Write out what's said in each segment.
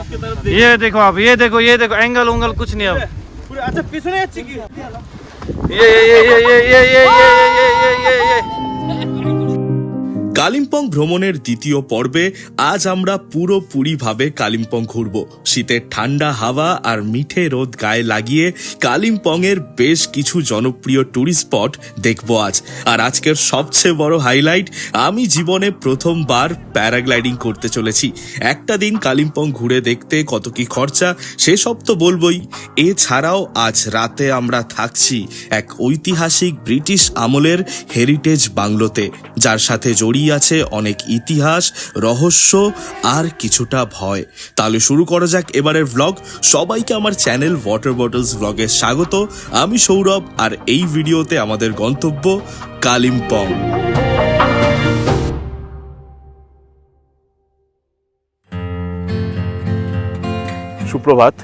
आपकी तरफ देख। ये देखो आप, ये देखो एंगल उंगल कुछ नहीं अब। पूरे अच्छा पिछने अच्छी की ये কালিম্পং ভ্রমণের দ্বিতীয় পর্বে আজ আমরা পুরোপুরিভাবে কালিম্পং ঘুরব। শীতের ঠান্ডা হাওয়া আর মিঠে রোদ গায়ে লাগিয়ে কালিম্পংয়ের বেশ কিছু জনপ্রিয় টুরিস্ট স্পট দেখব আজ। আর আজকের সবচেয়ে বড় হাইলাইট, আমি জীবনে প্রথমবার প্যারাগ্লাইডিং করতে চলেছি। একটা দিন কালিম্পং ঘুরে দেখতে কত কি খরচা সেসব তো বলবই। এছাড়াও আজ রাতে আমরা থাকছি এক ঐতিহাসিক ব্রিটিশ আমলের হেরিটেজ বাংলোতে, যার সাথে জড়িয়ে আছে অনেক ইতিহাস, রহস্য আর কিছুটা ভয়। তাহলে শুরু করা যাক এবারের ভ্লগ। সবাইকে আমার চ্যানেল ওয়াটার বটলস ভ্লগে স্বাগত। আমি সৌরভ, আর এই ভিডিওতে আমাদের গন্তব্য কালিম্পং। সুপ্রভাত।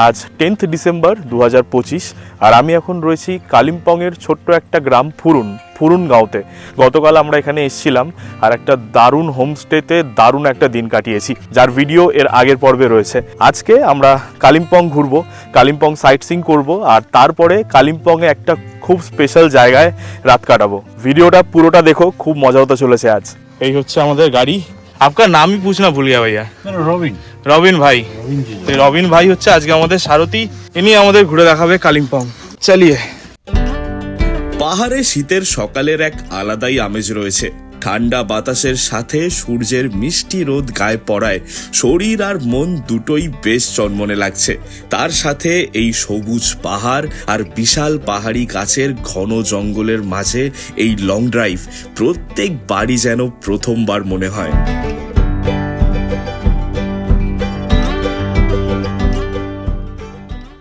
আজ 10 ডিসেম্বর 2025, আর আমি এখন রয়েছি কালিম্পংয়ের ছোট্ট একটা গ্রাম ফুরুন গাঁওতে। গতকাল আমরা এখানে এসেছিলাম আর একটা দারুণ হোমস্টেতে দারুণ একটা দিন কাটিয়েছি, যার ভিডিও এর আগের পর্বে রয়েছে। আজকে আমরা কালিম্পং ঘুরবো, কালিম্পং সাইট সিইং করবো, আর তারপরে কালিম্পংয়ে একটা খুব স্পেশাল জায়গায় রাত কাটাবো। ভিডিওটা পুরোটা দেখো, খুব মজা হতে চলেছে আজ। এই হচ্ছে আমাদের গাড়ি। আপনার নাম ही पूछना भूल गया भैया। রবিন ভাই। রবিন ভাই হচ্ছে আজকে আমাদের সারথি, ইনি আমাদের ঘুরে দেখাবে কালিম্পং। চলিয়ে। পাহাড়ে শীতের সকালের এক আলাদাই আমেজ রয়েছে। ঠান্ডা বাতাসের সাথে সূর্যের মিষ্টি রোদ গায়ে পড়ায় শরীর আর মন দুটোই বেশ চনমনে লাগছে। তার সাথে এই সবুজ পাহাড় আর বিশাল পাহাড়ি গাছের ঘন জঙ্গলের মাঝে এই লং ড্রাইভ প্রত্যেক বাড়ি যেন প্রথমবার মনে হয়।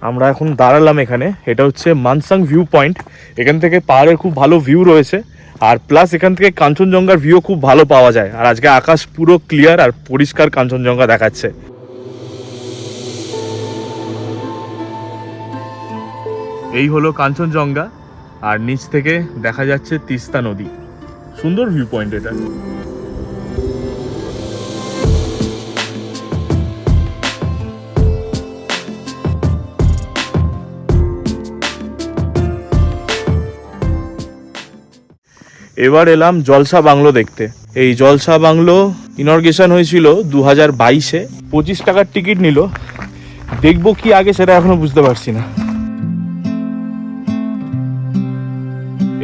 আমরা এখন দাঁড়ালাম এখানে। এটা হচ্ছে মানসাং ভিউ পয়েন্ট। এখান থেকে পাহাড়ের খুব ভালো ভিউ রয়েছে, আর প্লাস এখান থেকে কাঞ্চনজঙ্ঘার ভিউ খুব ভালো পাওয়া যায়। আর আজকে আকাশ পুরো ক্লিয়ার আর পরিষ্কার কাঞ্চনজঙ্ঘা দেখাচ্ছে। এই হলো কাঞ্চনজঙ্ঘা, আর নিচ থেকে দেখা যাচ্ছে তিস্তা নদী। সুন্দর ভিউ পয়েন্ট এটা। এবার এলাম জলসা বাংলো দেখতে। এই জলসা বাংলো ইনগ্রেশন হয়েছিল 2022-এ। 25 টাকার টিকিট নিল। দেখবো কি আগে সেটা এখনো বুঝতে পারছি না।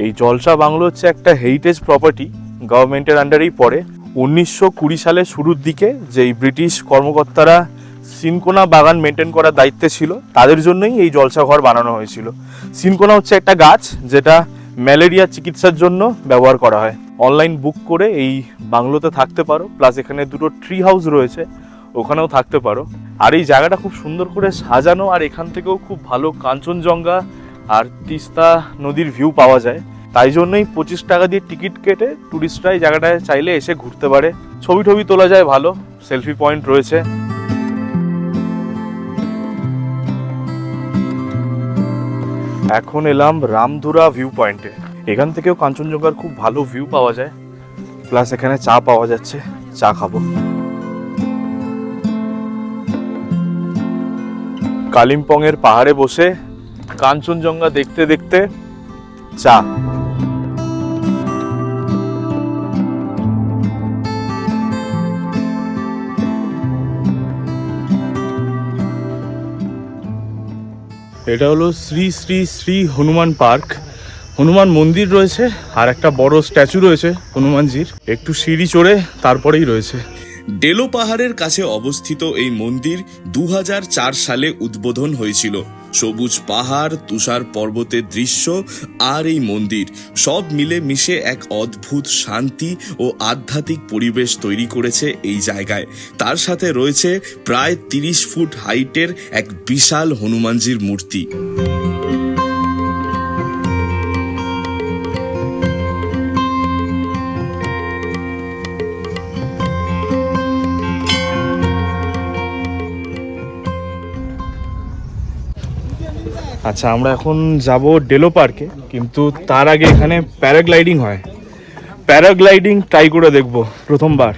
এই জলসা বাংলো হচ্ছে একটা হেরিটেজ প্রপার্টি, গভর্নমেন্টের আন্ডারেই পড়ে। 1920 সালের শুরুর দিকে যেই ব্রিটিশ কর্মকর্তারা সিনকোনা বাগান মেনটেন করার দায়িত্বে ছিল, তাদের জন্যই এই জলসা ঘর বানানো হয়েছিল। সিনকোনা হচ্ছে একটা গাছ যেটা ম্যালেরিয়া চিকিৎসার জন্য ব্যবহার করা হয়। অনলাইন বুক করে এই বাংলোতে থাকতে পারো, প্লাস এখানে দুটো ট্রি হাউস রয়েছে, ওখানেও থাকতে পারো। আর এই জায়গাটা খুব সুন্দর করে সাজানো, আর এখান থেকেও খুব ভালো কাঞ্চনজঙ্ঘা আর তিস্তা নদীর ভিউ পাওয়া যায়। তাই জন্যই 25 টাকা দিয়ে টিকিট কেটে টুরিস্টরা এই জায়গাটায় চাইলে এসে ঘুরতে পারে। ছবি টবি তোলা যায়, ভালো সেলফি পয়েন্ট রয়েছে। এখন এলাম রামধুরা ভিউ পয়েন্টে। এখান থেকেও কাঞ্চনজঙ্ঘার খুব ভালো ভিউ পাওয়া যায়, প্লাস এখানে চা পাওয়া যাচ্ছে, চা খাবো। কালিম্পংয়ের পাহাড়ে বসে কাঞ্চনজঙ্ঘা দেখতে দেখতে চা। এটা হলো শ্রী শ্রী শ্রী হনুমান পার্ক। হনুমান মন্দির রয়েছে, আর একটা বড় স্ট্যাচু রয়েছে হনুমানজির। একটু সিঁড়ি চড়ে তারপরেই রয়েছে। ডেলো পাহাড়ের কাছে অবস্থিত এই মন্দির 2004 সালে উদ্বোধন হয়েছিল। সবুজ পাহাড়, তুষার পর্বতের দৃশ্য আর এই মন্দির সব মিলে মিশে এক অদ্ভুত শান্তি ও আধ্যাত্মিক পরিবেশ তৈরি করেছে এই জায়গায়। তার সাথে রয়েছে প্রায় 30 ফুট হাইটের এক বিশাল হনুমানজির মূর্তি। আচ্ছা, আমরা এখন যাব ডেলো পার্কে, কিন্তু তার আগে এখানে প্যারাগ্লাইডিং হয়। প্যারাগ্লাইডিং ট্রাই করে দেখব প্রথমবার।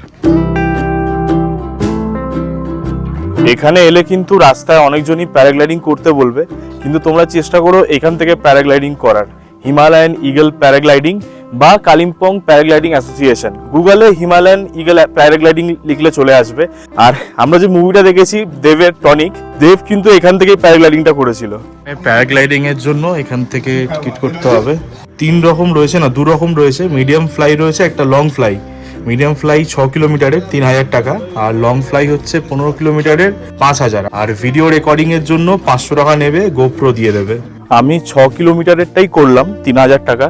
এখানে এলে কিন্তু রাস্তায় অনেকজনই প্যারাগ্লাইডিং করতে বলবে, কিন্তু তোমরা চেষ্টা করো এখান থেকে প্যারাগ্লাইডিং করার। হিমালয়ান ইগল প্যারাগ্লাইডিং বা কালিম্পং প্যারাগ্লাইডিং অ্যাসোসিয়েশন, গুগলে হিমালয়ান ইগল প্যারাগ্লাইডিং লিখলে চলে আসবে। আর আমরা যে মুভিটা দেখেছি দেবের টনিক, দেব কিন্তু এখান থেকেই প্যারাগ্লাইডিংটা করেছিল। প্যারাগ্লাইডিং এর জন্য এখান থেকে টিকিট করতে হবে। 3 রকম রয়েছে, না 2 রকম রয়েছে, মিডিয়াম ফ্লাই রয়েছে, একটা লং ফ্লাই। মিডিয়াম ফ্লাই 6 কিলোমিটারের 3000 টাকা, আর লং ফ্লাই হচ্ছে 15 কিলোমিটারের 5000। আর ভিডিও রেকর্ডিং এর জন্য 500 টাকা নেবে, গোপ্রো দিয়ে দেবে। আমি 6 কিলোমিটারেরটাই করলাম 3000 টাকা,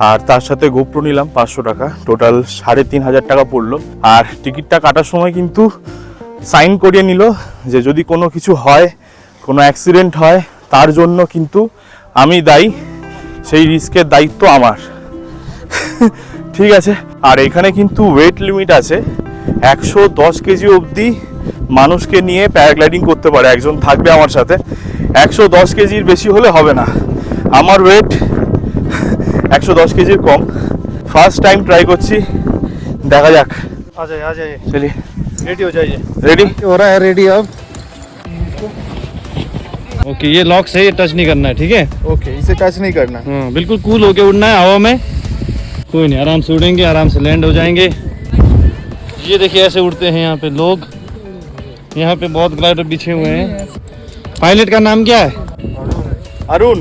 আর তার সাথে গোপ্রো নিলাম 500 টাকা, টোটাল 3500 টাকা পড়লো। আর টিকিটটা কাটার সময় কিন্তু সাইন করিয়ে নিল যে যদি কোনো কিছু হয়, কোনো অ্যাক্সিডেন্ট হয়, তার জন্য কিন্তু আমি দায়ী, সেই রিস্কের দায়িত্ব আমার। ঠিক আছে। আর এখানে কিন্তু ওয়েট লিমিট আছে, 110 কেজি অবধি মানুষকে নিয়ে প্যারাগ্লাইডিং করতে পারে, একজন থাকবে আমার সাথে। 110 কেজির বেশি হলে হবে না, আমার ওয়েট 110 কেজির কম। ফার্স্ট টাইম ট্রাই করছি, দেখা যাক। आ जाइए চলি, रेडी हो जाइए। রেডি? हो रहा है रेडी अब। ओके, ये लॉक से टच नहीं करना है, ठीक है? ओके, इसे टच नहीं करना। हाँ, बिल्कुल कूल होके उड़ना है हवा में, कोई नहीं, आराम से उड़ेंगे, आराम से लैंड हो जाएंगे। ये देखिए ऐसे उड़ते हैं यहाँ पे लोग, यहाँ पे बहुत ग्लाइडर बिछे हुए हैं। पायलट का नाम क्या है? अरुण।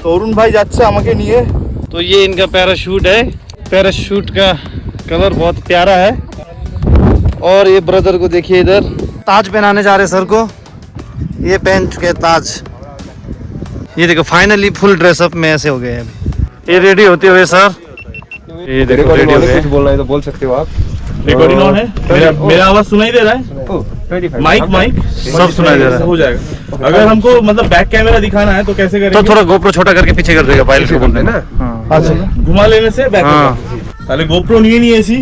तो अरुण भाई যাচ্ছে আমাকে নিয়ে। तो ये इनका पैराशूट है, पैराशूट का कलर बहुत प्यारा है। और ये ब्रदर को देखिए इधर ताज पहनाने जा रहे सर को, ये पहन चुके हैं ताज। ये देखो फाइनली फुल ड्रेसअप में ऐसे हो गए अभी, ये रेडी होते हुए सर। ये देखो रेडी हो गए। कुछ बोलना है तो बोल सकते हो आप। रिकॉर्डिंग ऑन है? मेरा आवाज सुनाई दे रहा है? माइक सब सुनाई दे रहा है। हो जाएगा। अगर हमको मतलब बैक कैमरा दिखाना है तो कैसे करेंगे? तो थोड़ा गोप्रो छोटा करके पीछे कर देगा पायलट को बोलने ना। আচ্ছা, ঘুমা লেনে সে ব্যাক। হ্যাঁ। তাহলে গোপ্রো নিয়ে নিয়েছি,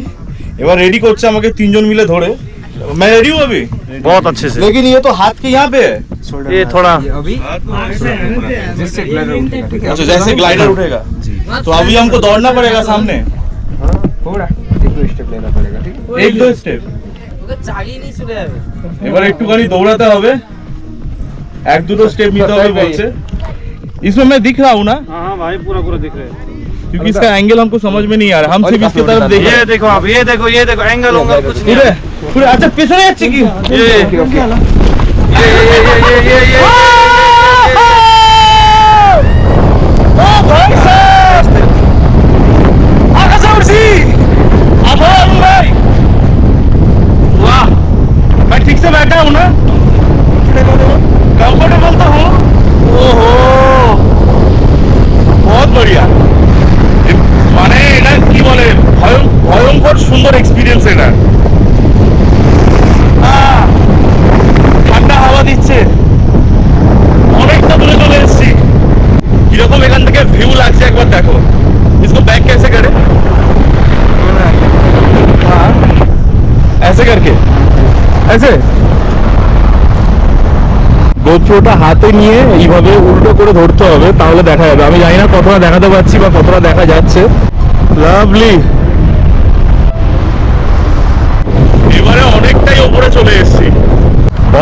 এবার রেডি করছে আমাকে 3 জন মিলে ধরে। मैं रेडी हूँ अभी, बहुत अच्छे से। लेकिन ये तो हाथ के यहाँ पे है। ये थोड़ा अभी जिससे ग्लाइडर उठेगा, ठीक है? अच्छा, जैसे ग्लाइडर उठेगा तो अभी हमको दौड़ना पड़ेगा सामने, थोड़ा 1-2 स्टेप लेना पड़ेगा, ठीक है? 1-2 स्टेप। এবার একটুখানি দৌড়াতে হবে, 1-2 স্টেপ নিতে হবে বলছে। इसमें मैं दिख रहा हूँ ना? हाँ भाई पूरा पूरा दिख रहा है, क्योंकि इसका एंगल हमको समझ में नहीं आ रहा, हम सिर्फ इसकी तरफ देख रहे ये देखो आप, ये देखो एंगल उंगल कुछ नहीं हैं। है। पूरे अच्छा পিছনে যাচ্ছে কি? ये ओ भाई साहब, आकाश उड़सी, आभार भाई। वाह, मैं ठीक से बैठा हूँ ना? कंफर्टेबल तो हूँ। ओहो, बहुत बढ़िया। মানে এটা কি বলে, ভয়ঙ্কর সুন্দর এক্সপিরিয়েন্স এটা। ঠান্ডা হাওয়া দিচ্ছে, অনেকটা দূরে চলে এসেছি। কিরকম এখান থেকে ভিউ লাগছে একবার দেখো। इसको बैक कैसे करे? हाँ, ऐसे करके, ऐसे গোপ্রোটা হাতে নিয়ে এইভাবে উল্টো করে ধরতে হবে, তাহলে দেখা যাবে। আমি জানি না কতটা দেখাতে পারছি বা কতটা দেখা যাচ্ছে। লাভলি। এবারে অনেকটাই উপরে চলে এসেছি,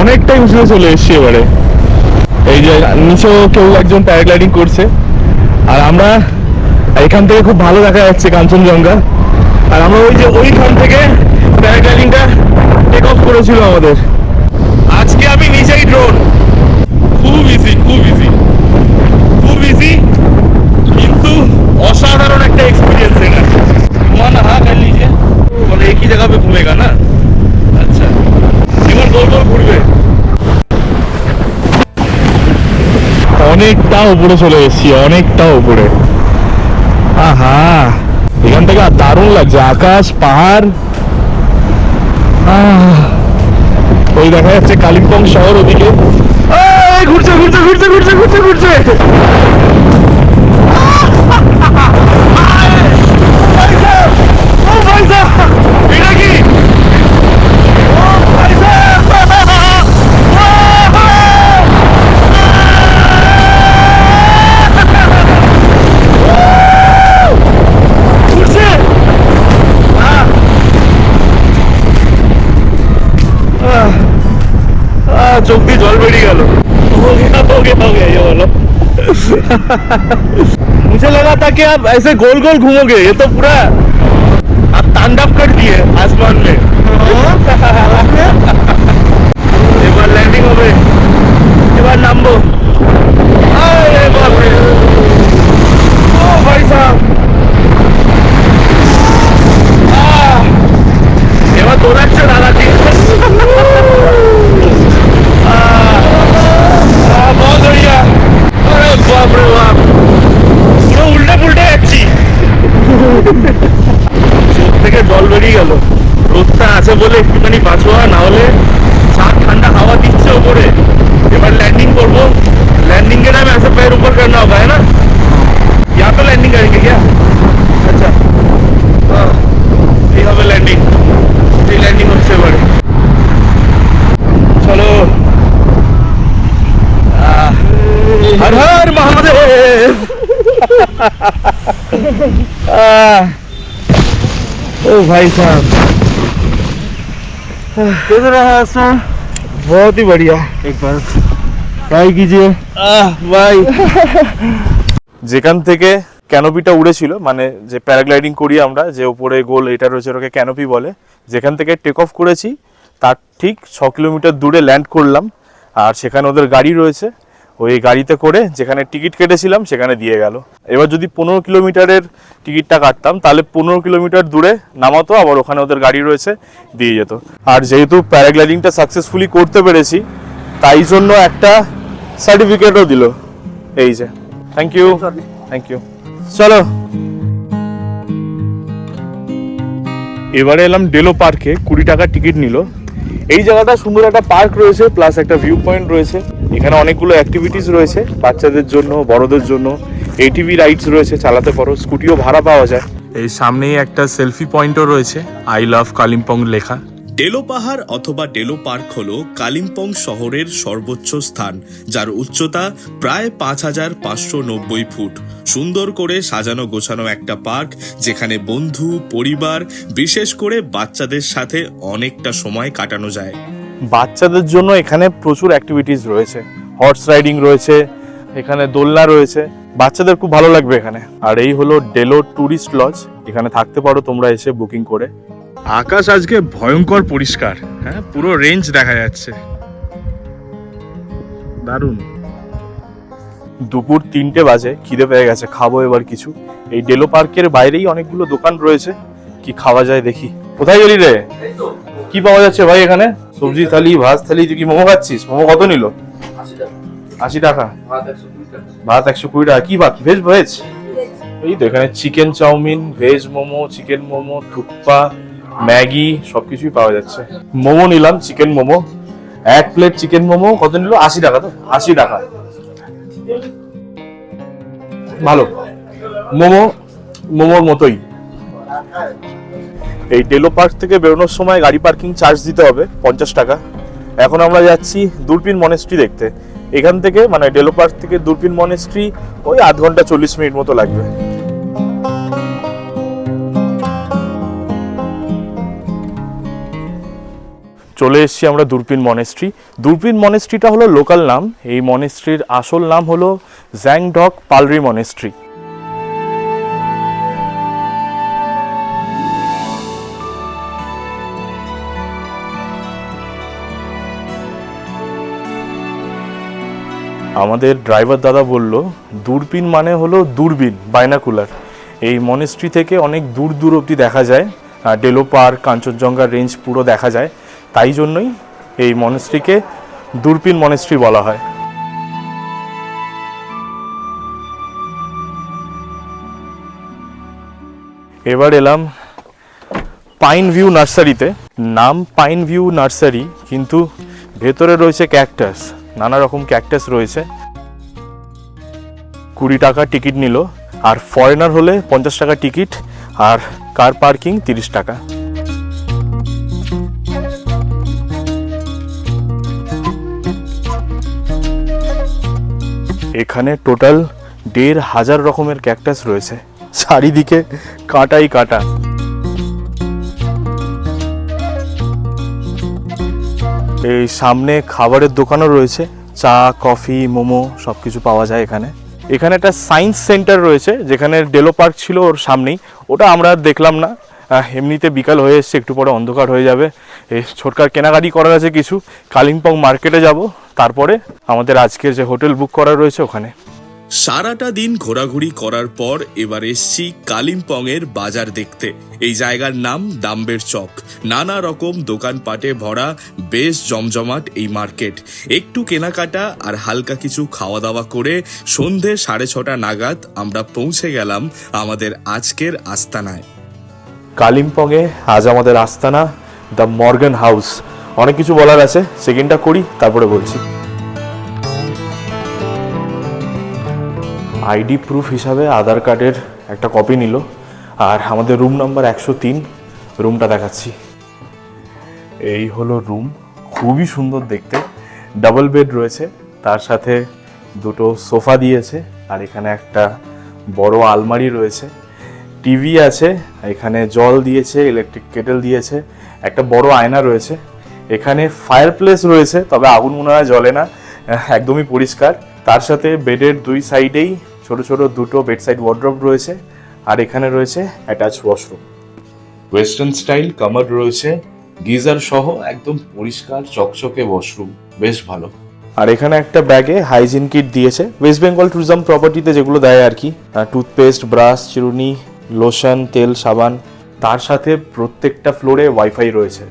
অনেকটাই উঁচুতে চলে এসেছি এবারে। এই যে নিচেও কেউ একজন প্যারাগ্লাইডিং করছে, আর আমরা এখান থেকে খুব ভালো দেখা যাচ্ছে কাঞ্চনজঙ্ঘা। আর আমরা ওই যে ওইখান থেকে প্যারাগ্লাইডিংটা টেক অফ করেছিল আমাদের। আজকে আমি নিজেই ড্রোন, খুব ইজি, খুব ইজি, খুব ইজি, কিন্তু অসাধারণ একটা एक्सपीरियंस है ना। घुमाना हाँ कर लीजिए, मतलब एक ही जगह पे घूमेगा ना। अच्छा, এবার গোল গোল ঘুরবে। অনেকটা উপরে চলে এসেছি, অনেকটা উপরে। আহা, এখান থেকে দারুণ লাগছে, আকাশ, পাহাড়। ওই দেখা যাচ্ছে কালিম্পং শহর ওদিকে। ঘুরছে ঘুরছে ঘুরছে ঘুরছে ঘুরছে ঘুরছে। এটা কি? সত্যি জল বেরিয়ে গেল। हो गया ये बोलो। मुझे लगा था कि आप ऐसे गोल गोल घूमोगे, ये तो पूरा आप तांडव कर दिए आसमान में। एक बार लैंडिंग हो गई, एक बार नामबो। अरे बाप रे, ओ भाई साहब, এবার দৌড়াচ্ছে দাদাটি। बहुत बढ़िया। अरे बाप रे बाप, পুরো উল্টে পুল্টে যাচ্ছি। চোখ থেকে জল বেরিয়ে গেল। রোদটা আছে বলে একটুখানি বাঁচোয়া, না হলে साथ ठंडा हवा दिखছে উপরে। এবার लैंडिंग করব। लैंडिंग के टाइम ऐसे पैर ऊपर करना होगा, है ना? यहाँ पे लैंडिंग करेंगे क्या? अच्छा, हाँ, এইভাবে लैंडिंग। এই लैंडिंग হচ্ছে এবারে। চলো, हर हर महादेव। ओ भाई साहब, कैसे रहा सर? बहुत ही बढ़िया। एक बार ट्राई कीजिए। भाई যেখান থেকে ক্যানোপিটা উড়েছিল, মানে যে প্যারাগ্লাইডিং করি আমরা, যে উপরে গোল এটা রয়েছে, ওকে ক্যানোপি বলে, যেখান থেকে টেক অফ করেছি তার ঠিক 6 কিলোমিটার দূরে ল্যান্ড করলাম। আর সেখানে ওদের গাড়ি রয়েছে, ওই গাড়িতে করে যেখানে টিকিট কেটেছিলাম সেখানে দিয়ে গেল। এবার যদি 15 কিলোমিটারের টিকিটটা কাটতাম তাহলে 15 কিলোমিটার দূরে নামাতো, আবার ওখানে ওদের গাড়ি রয়েছে, দিয়ে যেত। আর যেহেতু প্যারাগ্লাইডিংটা সাকসেসফুলি করতে পেরেছি, তাই জন্য একটা সার্টিফিকেটও দিল। এই যে, থ্যাংক ইউ, থ্যাংক ইউ। চলো, এবারে এলাম ডেলো পার্কে। 20 টাকা টিকিট নিল। এই জায়গাটা সুন্দর একটা পার্ক রয়েছে, প্লাস একটা ভিউ পয়েন্ট রয়েছে। এখানে অনেকগুলো অ্যাক্টিভিটিস রয়েছে বাচ্চাদের জন্য, বড়দের জন্য। এটিভি রাইডস রয়েছে, চালাতে পারো, স্কুটিও ভাড়া পাওয়া যায়। এই সামনেই একটা সেলফি পয়েন্টও রয়েছে, আই লাভ কালিম্পং লেখা। ডেলো পাহাড় অথবা ডেলো পার্ক হলো কালিম্পং শহরের সর্বোচ্চ স্থান, যার উচ্চতা প্রায় 5590 ফুট। সুন্দর করে সাজানো গোছানো একটা পার্ক, যেখানে বন্ধু, পরিবার, বিশেষ করে বাচ্চাদের সাথে অনেকটা সময় কাটানো যায়। বাচ্চাদের জন্য এখানে প্রচুর অ্যাক্টিভিটিস রয়েছে, হর্স রাইডিং রয়েছে, এখানে দোলনা রয়েছে, বাচ্চাদের খুব ভালো লাগবে এখানে। আর এই হলো ডেলো ট্যুরিস্ট লজ, এখানে থাকতে পারো তোমরা এসে বুকিং করে। আকাশ আজকে ভয়ঙ্কর পরিষ্কার, হ্যাঁ, পুরো রেঞ্জ দেখা যাচ্ছে, দারুণ। দুপুর 3টে বাজে, খিদে পেয়ে গেছে, খাবো এবার কিছু। এই ডেলো পার্কের বাইরেই অনেকগুলো দোকান রয়েছে, কি খাওয়া যায় দেখি। কোথায় গেলি রে? কি পাওয়া যাচ্ছে ভাই এখানে? সবজি থালি, ভাত থালি। তুই কি মোমো খাচ্ছিস? মোমো কত নিল? 80 টাকা। ভাত 120 টাকা। কি ভাত? ভেজ? ভেজ। এই তো এখানে chicken chowmein, veg momo, chicken momo, thukpa, Maggi সবকিছুই পাওয়া যাচ্ছে। মোমো নিলাম, chicken momo. 1 plate chicken momo কত নিল? 80 টাকা। তো 80 টাকা ভালো। মোমোর মতোই। এই ডেলো পার্ক থেকে বেরোনোর সময় গাড়ি পার্কিং চার্জ দিতে হবে 50 টাকা। এখন আমরা যাচ্ছি দূরবীন মনেস্ট্রি দেখতে। এখান থেকে, মানে ডেলো পার্ক থেকে দূরবীন মনেস্ট্রি ওই আধ ঘন্টা 40 মিনিট মতো লাগবে। চলে এসেছি আমরা দূরবীন মনেস্ট্রি। দূরবীন মনেস্ট্রিটা হলো লোকাল নাম, এই মনেস্ট্রির আসল নাম হলো জ্যাংডক পালরি মনেস্ট্রি। আমাদের ড্রাইভার দাদা বলল দূরবীন মানে হলো দূরবীন, বাইনাকুলার। এই মনেস্ট্রি থেকে অনেক দূর দূর অবধি দেখা যায়, ডেলো পার্ক, কাঞ্চনজঙ্ঘা রেঞ্জ পুরো দেখা যায়। তাই জন্যই এই মনেস্ট্রিকে দূরবীন মনেস্ট্রি বলা হয়। এবার এলাম পাইন ভিউ নার্সারিতে। নাম পাইন ভিউ নার্সারি, কিন্তু ভেতরে রয়েছে ক্যাকটাস, নানা রকম ক্যাকটাস রয়েছে। 20 টাকা টিকিট নিল। আর ফরেনার হলে 50 টাকা টিকিট, আর কার পার্কিং 30 টাকা। এখানে টোটাল 1500 রকমের ক্যাকটাস রয়েছে, চারিদিকে কাঁটাই কাঁটা। এই সামনে খাবারের দোকানও রয়েছে, চা, কফি, মোমো সব কিছু পাওয়া যায় এখানে। এখানে একটা সায়েন্স সেন্টার রয়েছে, যেখানে ডেলো পার্ক ছিল ওর সামনেই, ওটা আমরা আর দেখলাম না। এমনিতে বিকাল হয়ে এসছে, একটু পরে অন্ধকার হয়ে যাবে। এই ছোটকার কেনাকাটি করার আছে কিছু, কালিম্পং মার্কেটে যাব, তারপরে আমাদের আজকের যে হোটেল বুক করা রয়েছে ওখানে। সারাটা দিন ঘোরাঘুরি করার পর এবার এসছি কালিম্পংয়ের বাজার দেখতে। এই জায়গার নাম ডাম্বের চক। নানা রকম দোকানপাটে ভরা বেশ জমজমাট এই মার্কেট। একটু কেনাকাটা আর হালকা কিছু খাওয়া দাওয়া করে সন্ধে 6:30 নাগাদ আমরা পৌঁছে গেলাম আমাদের আজকের আস্তানায়। কালিম্পংয়ে আজ আমাদের আস্তানা দ্য মর্গান হাউস। অনেক কিছু বলার আছে, সেকেন্ডটা করি তারপরে বলছি। আইডি প্রুফ হিসাবে আধার কার্ডের একটা কপি নিল, আর আমাদের রুম নাম্বার 103 রুমটা দেখাচ্ছি। এই হলো রুম, খুবই সুন্দর দেখতে। ডাবল বেড রয়েছে, তার সাথে দুটো সোফা দিয়েছে, আর এখানে একটা বড় আলমারি রয়েছে, টিভি আছে, এখানে জল দিয়েছে, ইলেকট্রিক কেটেল দিয়েছে, একটা বড় আয়না রয়েছে, এখানে ফায়ার প্লেস রয়েছে, তবে আগুন মনে হয় জ্বলে না, একদমই পরিষ্কার। তার সাথে বেডের দুই সাইডেই ছোট ছোট দুটো বেডসাইড ওয়ার্ড্রপ রয়েছে, আর এখানে রয়েছে অ্যাটাচ ওয়াশরুম। ওয়েস্টার্ন স্টাইল কামোড রয়েছে, গিজার সহ একদম পরিষ্কার চকচকে ওয়াশরুম, বেশ ভালো। আর এখানে একটা ব্যাগে হাইজিন কিট দিয়েছে, ওয়েস্ট বেঙ্গল ট্যুরিজম প্রপার্টিতে যেগুলো দেয় আর কি, টুথপেস্ট, ব্রাশ, চিরুনি, লোশন, তেল, সাবান। তার সাথে প্রত্যেকটা ফ্লোরে ওয়াইফাই রয়েছে।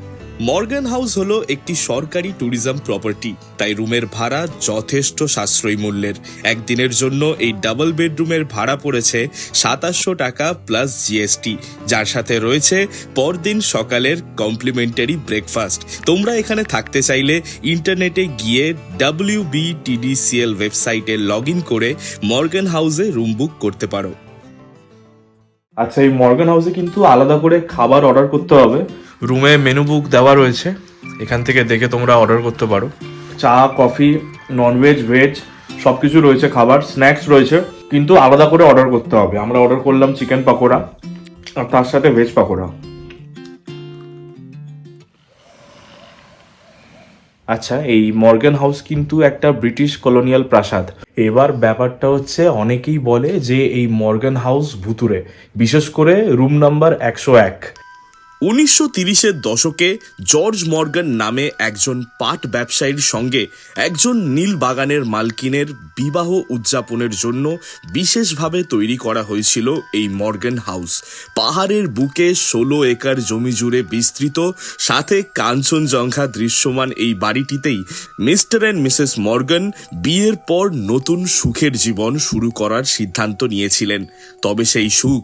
মর্গান হাউস হলো একটি সরকারি ট্যুরিজম প্রপার্টি, তাই রুমের ভাড়া যথেষ্ট সাশ্রয়ী মূল্যের। একদিনের জন্য এই ডাবল বেডরুমের ভাড়া পড়েছে 2700 টাকা প্লাস জিএসটি, যার সাথে রয়েছে পরদিন সকালের কমপ্লিমেন্টারি ব্রেকফাস্ট। তোমরা এখানে থাকতে চাইলে ইন্টারনেটে গিয়ে WBTDCL ওয়েবসাইটে লগ ইন করে মর্গান হাউসে রুম বুক করতে পারো। আচ্ছা, এই মর্গান হাউসে কিন্তু আলাদা করে খাবার অর্ডার করতে হবে। রুমে মেনু বুক দেওয়া রয়েছে, এখান থেকে দেখে তোমরা অর্ডার করতে পারো। চা, কফি, ননভেজ, ভেজ সব কিছু রয়েছে, খাবার, স্ন্যাক্স রয়েছে, কিন্তু আলাদা করে অর্ডার করতে হবে। আমরা অর্ডার করলাম চিকেন পাকোড়া আর তার সাথে ভেজ পাকোড়া। আচ্ছা, এই মর্গান হাউস কিন্তু একটা ব্রিটিশ কলোনিয়াল প্রাসাদ। এবার ব্যাপারটা হচ্ছে, অনেকেই বলে যে এই মর্গান হাউস ভুতুরে, বিশেষ করে রুম নাম্বার 101। 1930-এর দশকে জর্জ মর্গান নামে একজন পাট ব্যবসায়ীর সঙ্গে একজন নীল বাগানের মালকিনের বিবাহ উদযাপনের জন্য বিশেষভাবে তৈরি করা হয়েছিল এই মর্গান হাউস। পাহাড়ের বুকে 16 একর জমি জুড়ে বিস্তৃত, সাথে কাঞ্চনজঙ্ঘা দৃশ্যমান এই বাড়িটিতেই মিস্টার অ্যান্ড মিসেস মর্গান বিয়ের পর নতুন সুখের জীবন শুরু করার সিদ্ধান্ত নিয়েছিলেন। তবে সেই সুখ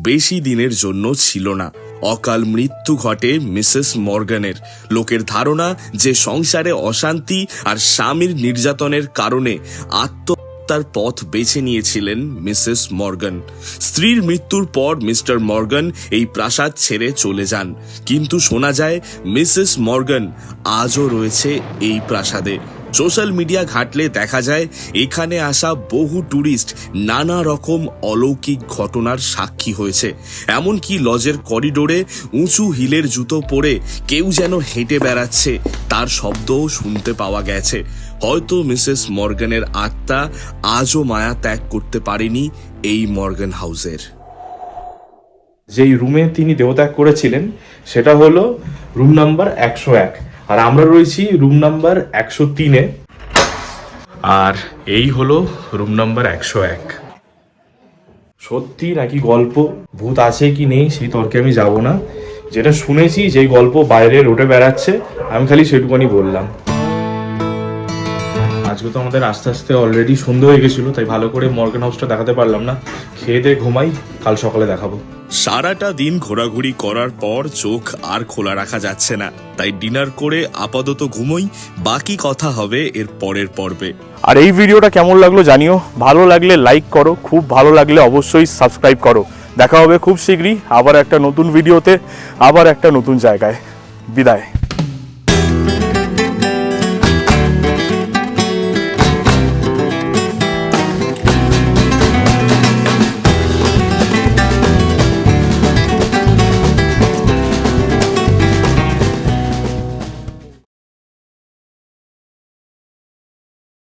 বেশি দিনের জন্য ছিল না। অকাল মৃত্যু ঘটে মিসেস মর্গানের। লোকের ধারণা যে সংসারে অশান্তি আর স্বামীর নির্যাতনের কারণে আত্মহত্যার পথ বেছে নিয়েছিলেন মিসেস মর্গান। স্ত্রীর মৃত্যুর পর মিস্টার মর্গান এই প্রাসাদ ছেড়ে চলে যান, কিন্তু শোনা যায় মিসেস মর্গান আজও রয়েছে এই প্রাসাদে। সোশ্যাল মিডিয়া ঘাঁটলে দেখা যায় এখানে আসা বহু ট্যুরিস্ট নানা রকম অলৌকিক ঘটনার সাক্ষী হয়েছে। এমনকি লজের করিডোরে উঁচু হিলের জুতো পরে কেউ যেন হেঁটে বেড়াচ্ছে, তার শব্দও শুনতে পাওয়া গেছে। হয়তো মিসেস মর্গানের আত্মা আজও মায়া ত্যাগ করতে পারেনি এই মর্গান হাউসের। যেই রুমে তিনি দেহত্যাগ করেছিলেন সেটা হলো রুম নাম্বার 101, আর আমরা রয়েছি রুম নাম্বার 103-এ, আর এই হলো রুম নাম্বার 101। সত্যি নাকি গল্প, ভূত আছে কি নেই সেই তর্কে আমি যাব না। যেটা শুনেছি, যেই গল্প বাইরে রোডে বেড়াচ্ছে, আমি খালি সেটুকুনি বললাম। আজকে তো আমাদের আস্তে আস্তে অলরেডি সন্ধ্যে হয়ে গেছিলো, তাই ভালো করে মর্গান হাউসটা দেখাতে পারলাম না। খেয়ে দিয়ে ঘুমাই, কাল সকালে দেখাবো। সারাটা দিন ঘোরাঘুরি করার পর চোখ আর খোলা রাখা যাচ্ছে না, তাই ডিনার করে আপাতত ঘুমোই। বাকি কথা হবে এর পরের পর্বে। আর এই ভিডিওটা কেমন লাগলো জানিও, ভালো লাগলে লাইক করো, খুব ভালো লাগলে অবশ্যই সাবস্ক্রাইব করো। দেখা হবে খুব শীঘ্রই আবার একটা নতুন ভিডিওতে, আবার একটা নতুন জায়গায়। বিদায়।